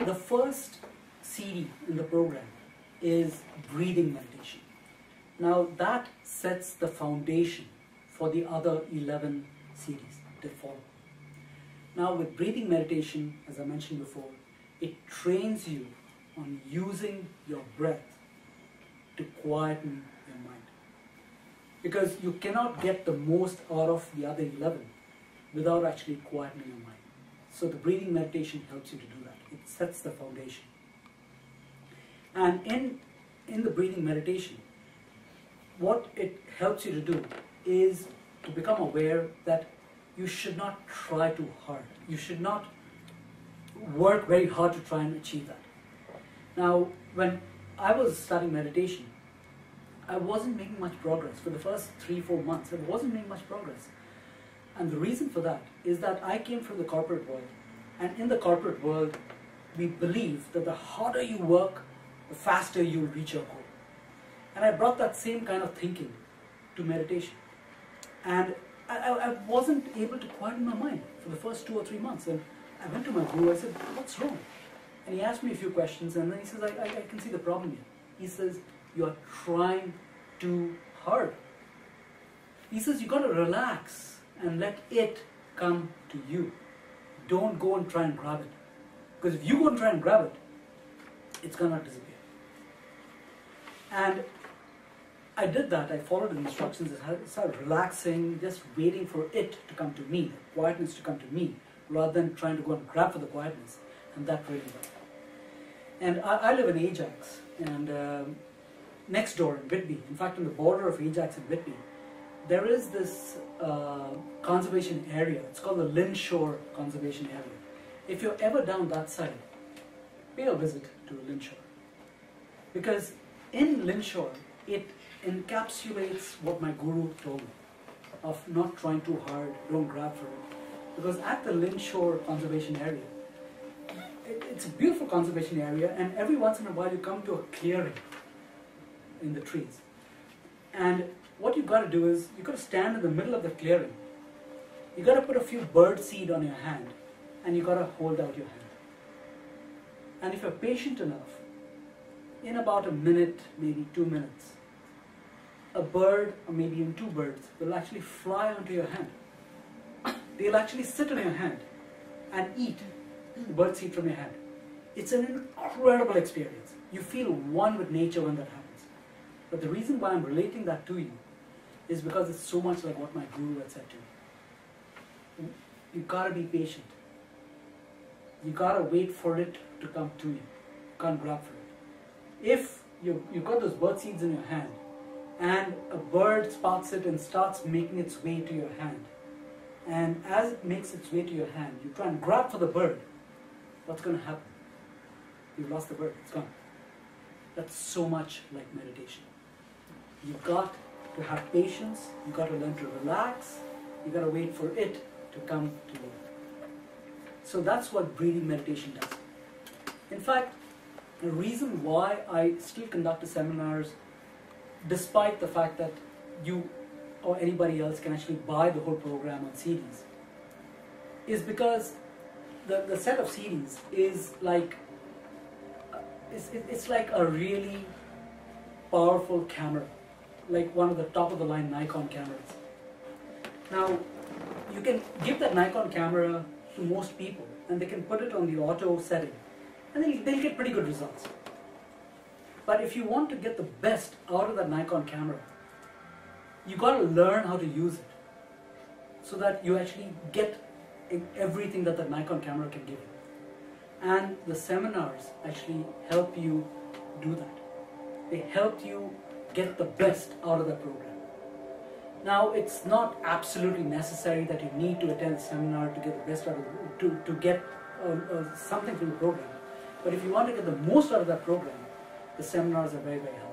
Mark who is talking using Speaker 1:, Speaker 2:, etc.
Speaker 1: The first CD in the program is breathing meditation. Now that sets the foundation for the other 11 CDs that follow. Now with breathing meditation, as I mentioned before, it trains you on using your breath to quieten your mind. Because you cannot get the most out of the other 11 without actually quietening your mind. So the breathing meditation helps you to do that. It sets the foundation. And in the breathing meditation, what it helps you to do is to become aware that you should not try too hard. You should not work very hard to try and achieve that. Now, when I was studying meditation, I wasn't making much progress. For the first 3-4 months, I wasn't making much progress. And the reason for that is that I came from the corporate world. And in the corporate world, we believe that the harder you work, the faster you'll reach your goal. And I brought that same kind of thinking to meditation. And I wasn't able to quieten my mind for the first 2 or 3 months. And I went to my guru, I said, what's wrong? And he asked me a few questions, and then he says, I can see the problem here. He says, you're trying too hard. He says, you got to relax and let it come to you. Don't go and try and grab it. Because if you go and try and grab it, it's going to disappear. And I did that. I followed the instructions. I started relaxing, just waiting for it to come to me, the quietness to come to me, rather than trying to go and grab for the quietness. And that really worked. And I live in Ajax, and next door in Whitby, in fact on the border of Ajax and Whitby, there is this conservation area. It's called the Lynshore Conservation Area. If you're ever down that side, pay a visit to Lynshore. Because in Lynshore, it encapsulates what my guru told me of not trying too hard, don't grab for it. Because at the Lynshore Conservation Area, it's a beautiful conservation area, and every once in a while you come to a clearing in the trees. And what you've got to do is, you've got to stand in the middle of the clearing. You've got to put a few bird seed on your hand, and you've got to hold out your hand. And if you're patient enough, in about a minute, maybe 2 minutes, a bird, or maybe even 2 birds, will actually fly onto your hand. They'll actually sit on your hand and eat the bird seed from your hand. It's an incredible experience. You feel one with nature when that happens. But the reason why I'm relating that to you is because it's so much like what my guru had said to me. You gotta be patient. You gotta wait for it to come to you. You can't grab for it. If you've got those bird seeds in your hand, and a bird spots it and starts making its way to your hand, and as it makes its way to your hand, you try and grab for the bird, what's going to happen? You've lost the bird, it's gone. That's so much like meditation. You've got to have patience, you've got to learn to relax, you've got to wait for it to come to you. So that's what breathing meditation does. In fact, the reason why I still conduct seminars, despite the fact that you or anybody else can actually buy the whole program on CDs, is because the set of CDs is like, it's like a really powerful camera, like one of the top of the line Nikon cameras. Now, you can give that Nikon camera to most people, and they can put it on the auto setting, and they'll get pretty good results. But if you want to get the best out of that Nikon camera, you got to learn how to use it so that you actually get everything that the Nikon camera can give you. And the seminars actually help you do that. They help you get the best out of the program. Now, it's not absolutely necessary that you need to attend a seminar to get the best out of it, to get something from the program. But if you want to get the most out of that program, the seminars are very, very helpful.